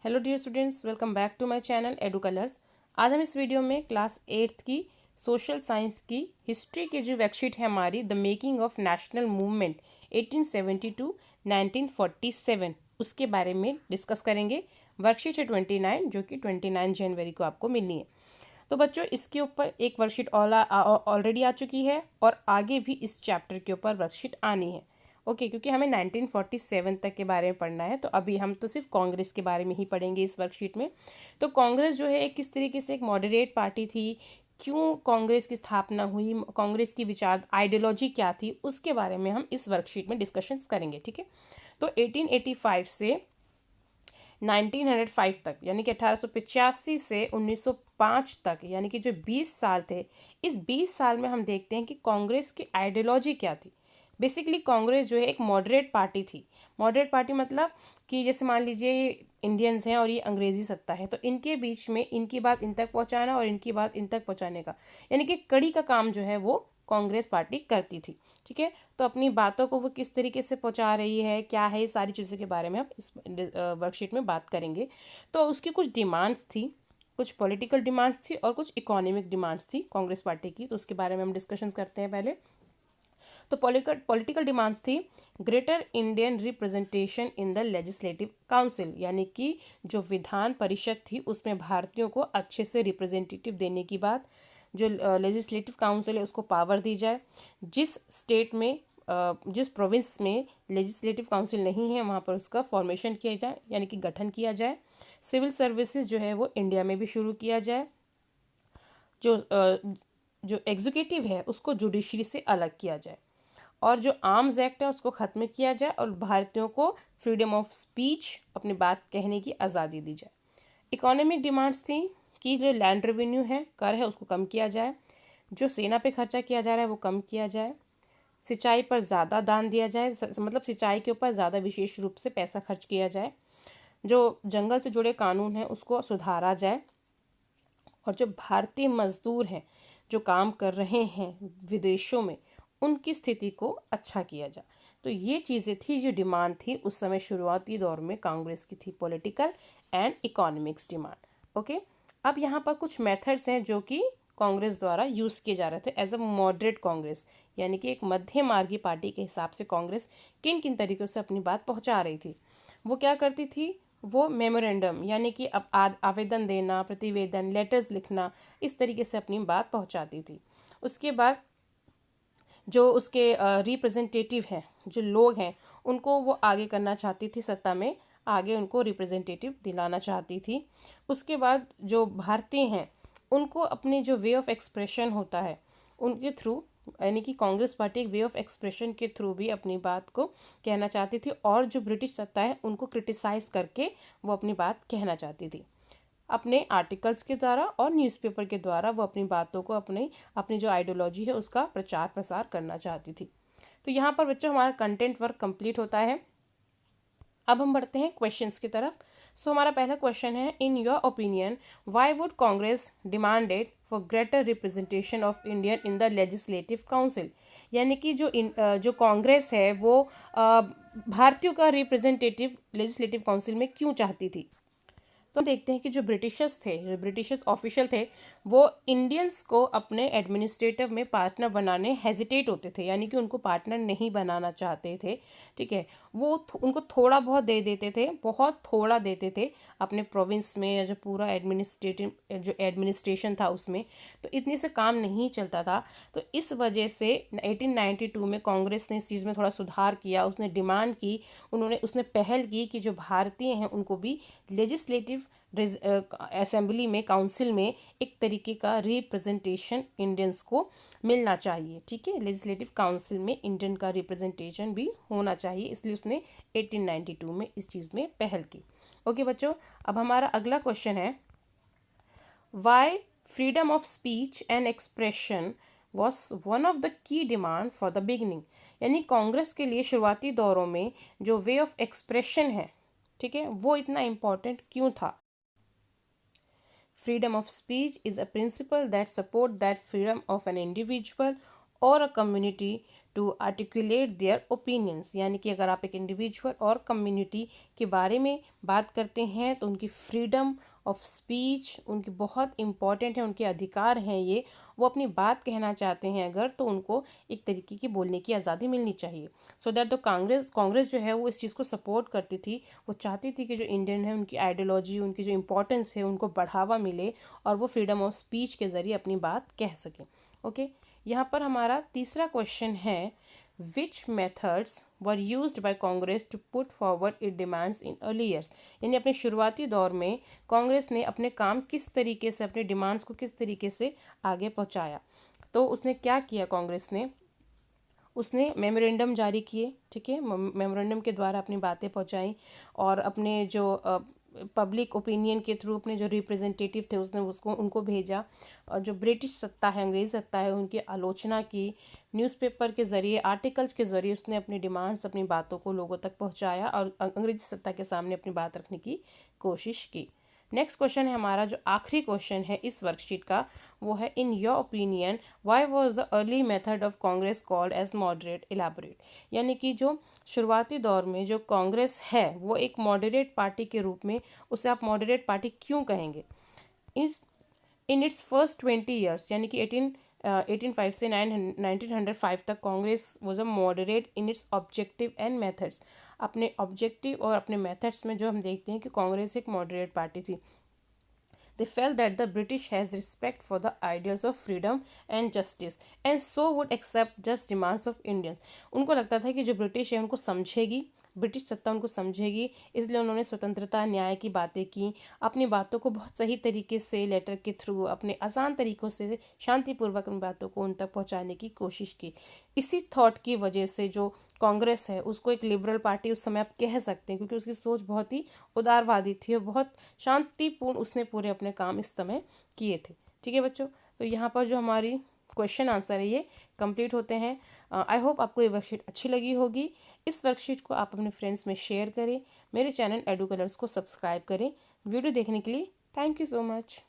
Hello dear students, welcome back to my channel Edu Colours. आज हम इस video में क्लास 8th की सोशल साइंस की हिस्ट्री की जो वर्कशीट है हमारी, the making of national movement 1870 to 1947, उसके बारे में डिस्कस करेंगे। वर्कशीट है 29, जो कि 29 जनवरी को आपको मिलनी है। तो बच्चों, इसके ऊपर एक वर्कशीट ऑलरेडी आ चुकी है और आगे भी इस चैप्टर के ऊपर वर्कशीट आनी है। ओके, क्योंकि हमें 1947 तक के बारे में पढ़ना है, तो अभी हम तो सिर्फ कांग्रेस के बारे में ही पढ़ेंगे इस वर्कशीट में। तो कांग्रेस जो है किस तरीके से एक मॉडरेट पार्टी थी, क्यों कांग्रेस की स्थापना हुई, कांग्रेस की विचार आइडियोलॉजी क्या थी, उसके बारे में हम इस वर्कशीट में डिस्कशंस करेंगे। ठीक है, तो 1885 से 1905 तक, यानी कि 1885 से 1905 तक, यानी कि जो 20 साल थे, इस 20 साल में हम देखते हैं कि कांग्रेस की आइडियोलॉजी क्या थी। बेसिकली कांग्रेस जो है एक मॉडरेट पार्टी थी। मॉडरेट पार्टी मतलब कि जैसे मान लीजिए इंडियंस हैं और ये अंग्रेजी सत्ता है, तो इनके बीच में इनकी बात इन तक पहुंचाना और इनकी बात इन तक पहुंचाने का, यानी कि कड़ी का काम जो है वो कांग्रेस पार्टी करती थी। ठीक है, तो अपनी बातों को वो किस तरीके से पहुंचा रही है, क्या है, ये सारी चीज़ों के बारे में हम इस वर्कशीट में बात करेंगे। तो उसकी कुछ डिमांड्स थी, कुछ पॉलिटिकल डिमांड्स थी और कुछ इकोनॉमिक डिमांड्स थी कांग्रेस पार्टी की, तो उसके बारे में हम डिस्कशंस करते हैं पहले। तो पॉलिटिकल डिमांड्स थी greater Indian representation in the legislative council, यानी कि जो विधान परिषद थी उसमें भारतीयों को अच्छे से रिप्रेजेंटेटिव देने की बात। जो लेजिस्लेटिव काउंसिल है उसको पावर दी जाए। जिस स्टेट में जिस प्रोविंस में लेजिस्लेटिव काउंसिल नहीं है वहाँ पर उसका फॉर्मेशन किया जाए, यानी कि गठन किया जाए। सिविल सर्विसेज जो है वो इंडिया में भी शुरू किया जाए। जो एग्जीक्यूटिव है उसको जुडिशरी से अलग किया जाए और जो आर्म्स एक्ट है उसको ख़त्म किया जाए और भारतीयों को फ्रीडम ऑफ स्पीच, अपनी बात कहने की आज़ादी दी जाए। इकोनॉमिक डिमांड्स थी कि जो लैंड रेवेन्यू है, कर है, उसको कम किया जाए। जो सेना पे खर्चा किया जा रहा है वो कम किया जाए। सिंचाई पर ज़्यादा दान दिया जाए, मतलब सिंचाई के ऊपर ज़्यादा विशेष रूप से पैसा खर्च किया जाए। जो जंगल से जुड़े कानून हैं उसको सुधारा जाए और जो भारतीय मजदूर हैं जो काम कर रहे हैं विदेशों में, उनकी स्थिति को अच्छा किया जाए। तो ये चीज़ें थी जो डिमांड थी उस समय शुरुआती दौर में कांग्रेस की थी, political and economics demand. Okay, अब यहाँ पर कुछ मेथड्स हैं जो कि कांग्रेस द्वारा यूज़ किए जा रहे थे एज अ मॉडरेट कांग्रेस, यानी कि एक मध्य मार्गी पार्टी के हिसाब से कांग्रेस किन किन तरीक़ों से अपनी बात पहुँचा रही थी। वो क्या करती थी, वो मेमोरेंडम, यानी कि अब आवेदन देना, प्रतिवेदन, लेटर्स लिखना, इस तरीके से अपनी बात पहुंचाती थी। उसके बाद जो उसके रिप्रेजेंटेटिव हैं, जो लोग हैं, उनको वो आगे करना चाहती थी, सत्ता में आगे उनको रिप्रेजेंटेटिव दिलाना चाहती थी। उसके बाद जो भारतीय हैं उनको अपने जो वे ऑफ एक्सप्रेशन होता है उनके थ्रू, यानी कि कांग्रेस पार्टी एक वे ऑफ एक्सप्रेशन के थ्रू भी अपनी बात को कहना चाहती थी और जो ब्रिटिश सत्ता है उनको क्रिटिसाइज़ करके वो अपनी बात कहना चाहती थी। अपने आर्टिकल्स के द्वारा और न्यूज़पेपर के द्वारा वो अपनी बातों को, अपनी जो आइडियोलॉजी है उसका प्रचार प्रसार करना चाहती थी। तो यहाँ पर बच्चों हमारा कंटेंट वर्क कंप्लीट होता है। अब हम बढ़ते हैं क्वेश्चंस की तरफ। सो हमारा पहला क्वेश्चन है, in your opinion why would Congress demanded for greater representation of Indian in the legislative council, यानी कि जो कांग्रेस है वो भारतीयों का रिप्रेजेंटेटिव लेजिस्लेटिव काउंसिल में क्यों चाहती थी। तो देखते हैं कि जो ब्रिटिशर्स ऑफिशियल थे, वो इंडियंस को अपने एडमिनिस्ट्रेटिव में पार्टनर बनाने हेजिटेट होते थे, यानी कि उनको पार्टनर नहीं बनाना चाहते थे। ठीक है, वो उनको थोड़ा बहुत दे देते थे, बहुत थोड़ा देते थे अपने प्रोविंस में, या जो पूरा एडमिनिस्ट्रेशन था उसमें, तो इतने से काम नहीं चलता था। तो इस वजह से 1892 में कांग्रेस ने इस चीज़ में थोड़ा सुधार किया। उसने डिमांड की, उसने पहल की कि जो भारतीय हैं उनको भी लेजिस्लेटिव असेंबली में, काउंसिल में एक तरीके का रिप्रेजेंटेशन इंडियंस को मिलना चाहिए। ठीक है, लेजिस्लेटिव काउंसिल में इंडियन का रिप्रेजेंटेशन भी होना चाहिए, इसलिए उसने 1892 में इस चीज़ में पहल की। ओके बच्चों, अब हमारा अगला क्वेश्चन है, why freedom of speech and expression was one of the key demand for the beginning, यानी कांग्रेस के लिए शुरुआती दौरों में जो वे ऑफ एक्सप्रेशन है, ठीक है, वो इतना इम्पॉर्टेंट क्यों था। Freedom of speech is a principle that support that freedom of an individual और a community to articulate their opinions, यानी कि अगर आप एक इंडिविजुअल और कम्युनिटी के बारे में बात करते हैं तो उनकी फ्रीडम ऑफ स्पीच उनकी बहुत इम्पॉर्टेंट है, उनके अधिकार हैं ये, वो अपनी बात कहना चाहते हैं अगर, तो उनको एक तरीके की बोलने की आज़ादी मिलनी चाहिए। सो दैट द कांग्रेस जो है वो इस चीज़ को सपोर्ट करती थी, वो चाहती थी कि जो इंडियन है उनकी आइडियोलॉजी, उनकी जो इम्पोर्टेंस है उनको बढ़ावा मिले और वो फ्रीडम ऑफ स्पीच के ज़रिए अपनी बात कह सकें। ओके, यहाँ पर हमारा तीसरा क्वेश्चन है, which methods were used by Congress to put forward it demands in early years, यानी अपने शुरुआती दौर में कांग्रेस ने अपने काम किस तरीके से, अपने डिमांड्स को किस तरीके से आगे पहुंचाया। तो उसने क्या किया, कांग्रेस ने उसने मेमोरेंडम जारी किए, ठीक है, मेमोरेंडम के द्वारा अपनी बातें पहुंचाई और अपने जो पब्लिक ओपिनियन के थ्रू अपने जो रिप्रेजेंटेटिव थे उसने उसको उनको भेजा, और जो ब्रिटिश सत्ता है, अंग्रेज़ सत्ता है, उनकी आलोचना की, न्यूज़पेपर के ज़रिए, आर्टिकल्स के ज़रिए उसने अपनी डिमांड्स, अपनी बातों को लोगों तक पहुंचाया और अंग्रेज़ी सत्ता के सामने अपनी बात रखने की कोशिश की। नेक्स्ट क्वेश्चन है हमारा, जो आखिरी क्वेश्चन है इस वर्कशीट का, वो है, in your opinion why was the early method of Congress called as moderate elaborate, यानी कि जो शुरुआती दौर में जो कांग्रेस है वो एक मॉडरेट पार्टी के रूप में, उसे आप मॉडरेट पार्टी क्यों कहेंगे। इस इन इट्स फर्स्ट 20 ईयर्स, यानी कि 1805 से 1905 तक Congress was a moderate in its objective and methods, अपने ऑब्जेक्टिव और अपने मेथड्स में जो हम देखते हैं कि कांग्रेस एक मॉडरेट पार्टी थी। They felt that the British has respect for the ideals of freedom and justice and so would accept just demands of Indians. उनको लगता था कि जो ब्रिटिश है उनको समझेगी, ब्रिटिश सत्ता उनको समझेगी, इसलिए उन्होंने स्वतंत्रता, न्याय की बातें की, अपनी बातों को बहुत सही तरीके से लेटर के थ्रू, अपने आसान तरीक़ों से शांतिपूर्वक अपनी बातों को उन तक पहुंचाने की कोशिश की। इसी थॉट की वजह से जो कांग्रेस है उसको एक लिबरल पार्टी उस समय आप कह सकते हैं, क्योंकि उसकी सोच बहुत ही उदारवादी थी और बहुत शांतिपूर्ण उसने पूरे अपने काम इस समय किए थे। ठीक है बच्चों, तो यहाँ पर जो हमारी क्वेश्चन आंसर है ये कंप्लीट होते हैं। आई होप आपको ये वर्कशीट अच्छी लगी होगी। इस वर्कशीट को आप अपने फ्रेंड्स में शेयर करें, मेरे चैनल एडू कलर्स को सब्सक्राइब करें। वीडियो देखने के लिए थैंक यू सो मच।